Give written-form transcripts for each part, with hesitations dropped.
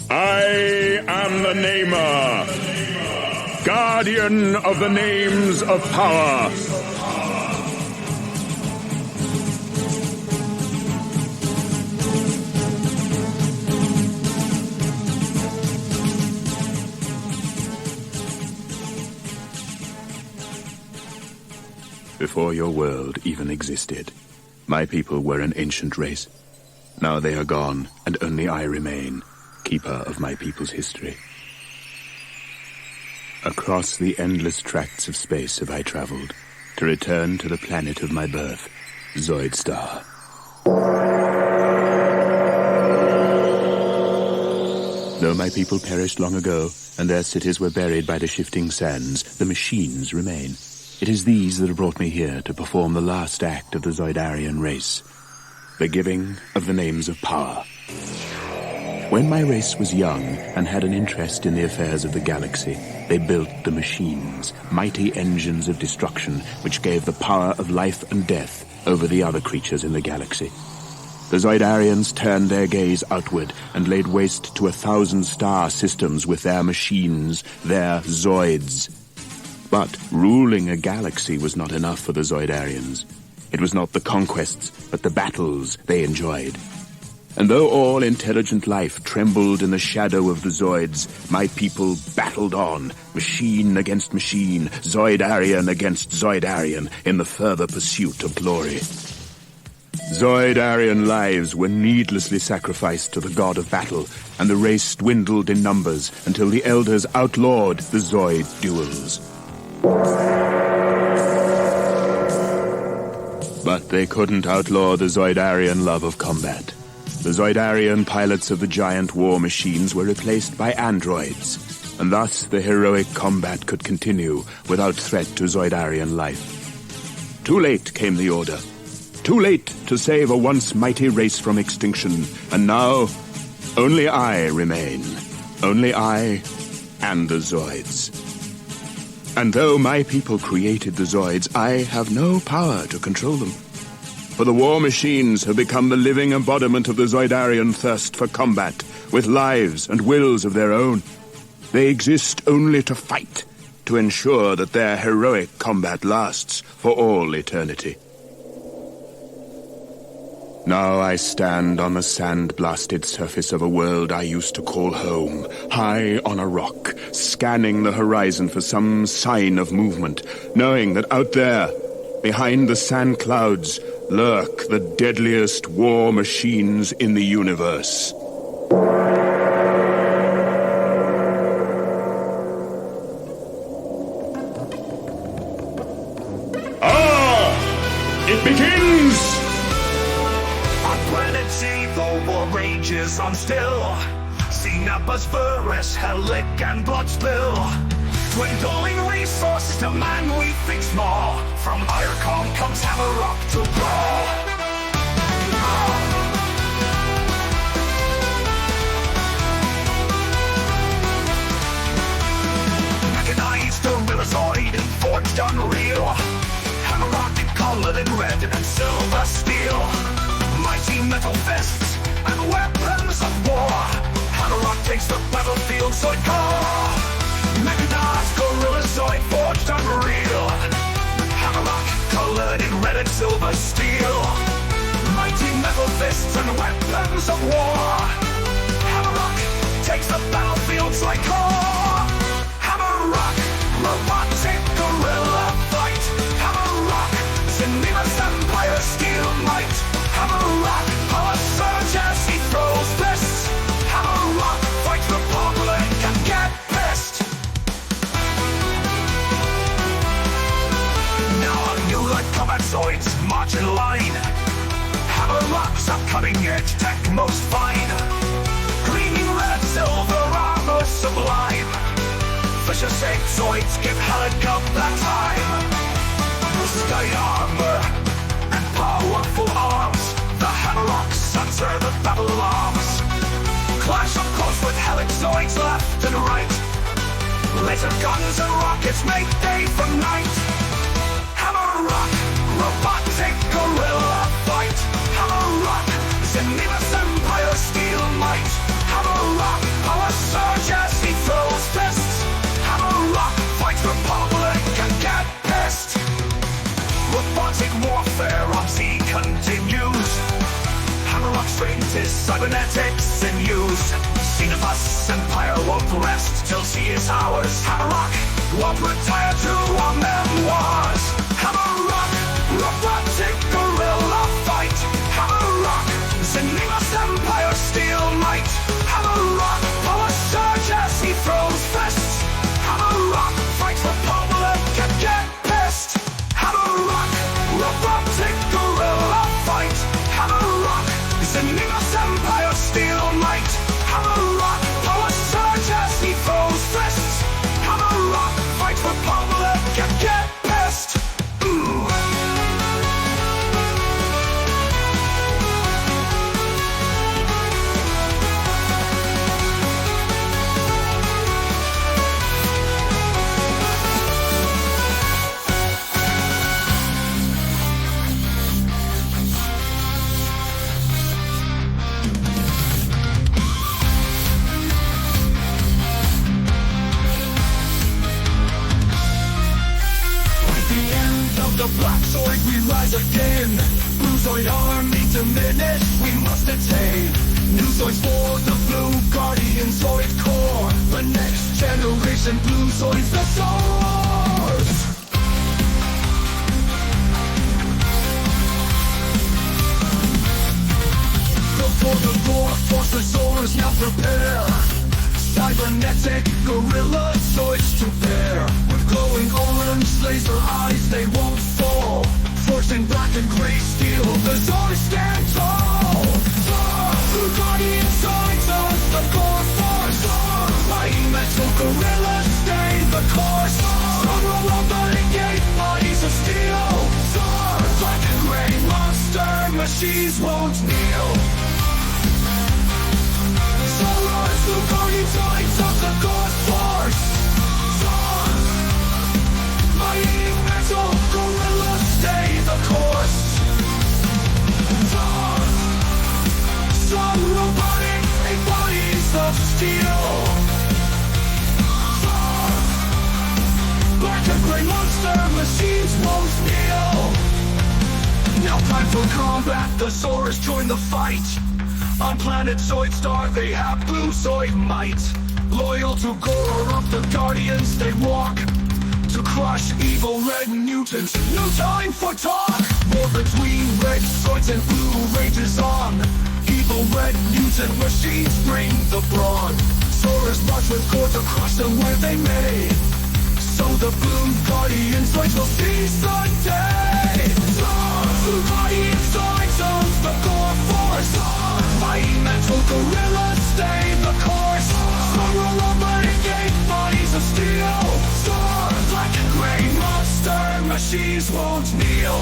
I am the Namer, guardian of the names of power. Before your world even existed, my people were an ancient race. Now they are gone, and only I remain, keeper of my people's history. Across the endless tracts of space have I traveled, to return to the planet of my birth, Zoidstar. Though my people perished long ago, and their cities were buried by the shifting sands, the machines remain. It is these that have brought me here to perform the last act of the Zoidarian race, the giving of the names of power. When my race was young and had an interest in the affairs of the galaxy, they built the machines, mighty engines of destruction which gave the power of life and death over the other creatures in the galaxy. The Zoidarians turned their gaze outward and laid waste to 1,000 star systems with their machines, their Zoids. But ruling a galaxy was not enough for the Zoidarians. It was not the conquests, but the battles they enjoyed. And though all intelligent life trembled in the shadow of the Zoids, my people battled on, machine against machine, Zoidarian against Zoidarian, in the further pursuit of glory. Zoidarian lives were needlessly sacrificed to the god of battle, and the race dwindled in numbers until the elders outlawed the Zoid duels. But they couldn't outlaw the Zoidarian love of combat. The Zoidarian pilots of the giant war machines were replaced by androids, and thus the heroic combat could continue without threat to Zoidarian life. Too late came the order. Too late to save a once mighty race from extinction, and now only I remain. Only I and the Zoids. And though my people created the Zoids, I have no power to control them. For the war machines have become the living embodiment of the Zoidarian thirst for combat, with lives and wills of their own. They exist only to fight, to ensure that their heroic combat lasts for all eternity. Now I stand on the sand-blasted surface of a world I used to call home, high on a rock, scanning the horizon for some sign of movement, knowing that out there, behind the sand clouds, lurk the deadliest war machines in the universe. It begins! The war rages on still. Sinapus, Verus, Helic, and blood spill. Dwindling resources demand we fix more. From Ircom comes Hammerrock to brawl. Mechanized Gorilla-Zoid and forged unreal. Hammerrock colored in red and silver steel. Mighty metal fists and weapons of war. Hammerrock takes the battlefield, Zoid core. Mechanized Gorilla-Zoid forged unreal. Hammerrock colored in red and silver steel. Mighty metal fists and weapons of war. Hammerrock takes the battlefield, Zoid core. Hammerrock, robotic gorilla fight. Hammerrock, Zenima's empire steel might. Hammerrock, power surge as he throws fists. Hammerrock, fight the public and get pissed. Now our new light combat Zoids march in line. Hammerrock's a cutting-edge tech most fine. Gleaming red, silver armor sublime. Fisher-shaped Zoids give Helicopter that time. Sky armor and powerful arms. The Hammerrocks answer the battle alarms. Clash up close with Helic Zoids left and right. Laser guns and rockets make day from night. Hammerrock, robotic gorilla fight. Hammerrock, Zenima's empire steel might. Hammerrock, power cybernetics in use. Xenobus Empire won't rest till she is ours. Hammerrock won't retire to our memoirs. Hammerrock, robotic gorilla fight. Hammerrock, Xenobus Empire steel might. Hammerrock, power surge as he throws fists. Hammerrock, fight for public and get pissed. Hammerrock, robotic gorilla fight. Hammerrock, Xenobus Empire steel might. Hammerrock, power surge as he throws fists. Hammerrock, fight for public and get pissed. Ooh. The Black Zoid, we rise again. Blue Zoid army diminished, we must attain. New Zoids for the Blue Guardian Zoid core. The next generation Blue Zoids, the Zores. Before the Lore force, the Zores now prepare. Cybernetic gorilla Zoids to bear. With glowing orange laser eyes, they won't fall. Forcing black and gray steel, the Zoids stand tall. Blue Guardian Zoids of the core force. Mighty metal gorillas stay the course. Strong robotic bodies of steel. Black and gray monster machines won't kneel. Zoids, Blue Guardian Zoids of the core force. Mighty metal gorillas stay the course. Strong robotic bodies of steel. Black and gray monster machines won't kneel. Now time for combat, the Zores join the fight. On planet Zoidstar they have blue Zoid might. Loyal to Gore of the Guardians they walk. To crush evil red mutants, no time for talk. War between red Zoids and blue rages on. Evil red mutant machines bring the brawn. Zores march with Gore to crush them where they may. So the Blue Guardian Zoids will seize the day. Blue Guardian Zoids of the Gore force. Mighty metal gorillas stay the course. Strong robotic bodies of steel. Black and gray monster machines won't kneel.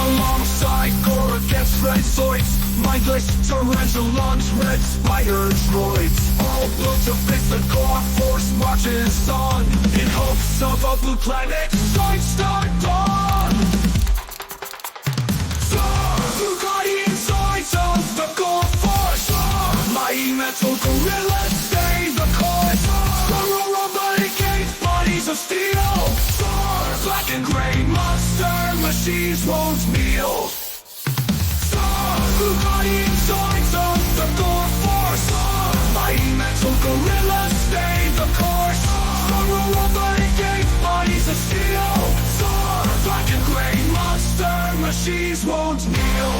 Alongside Gore against red Zoids. Mindless tarantulas, red spider droids. All blue to face the Gore force marches on. In hopes of a blue planet, Zoidstar dawn. Blue Guardian Zoids of the Gore force. Mighty metal gorillas stay the course. Strong robotic bodies of steel. Black and gray monster machines won't kneel. Blue Guardian Zoids of the Gore force. Mighty metal gorillas stay the course. Strong robotic bodies of steel. Black and gray monster machines won't kneel.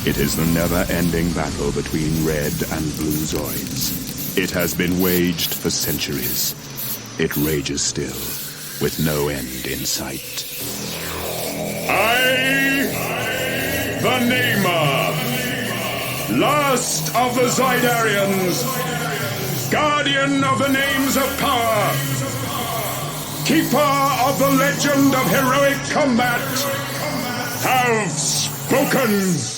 It is the never-ending battle between red and blue Zoids. It has been waged for centuries. It rages still, with no end in sight. I The Namer, last of the Zoidarians, guardian of the names of power, keeper of the legend of heroic combat, have spoken.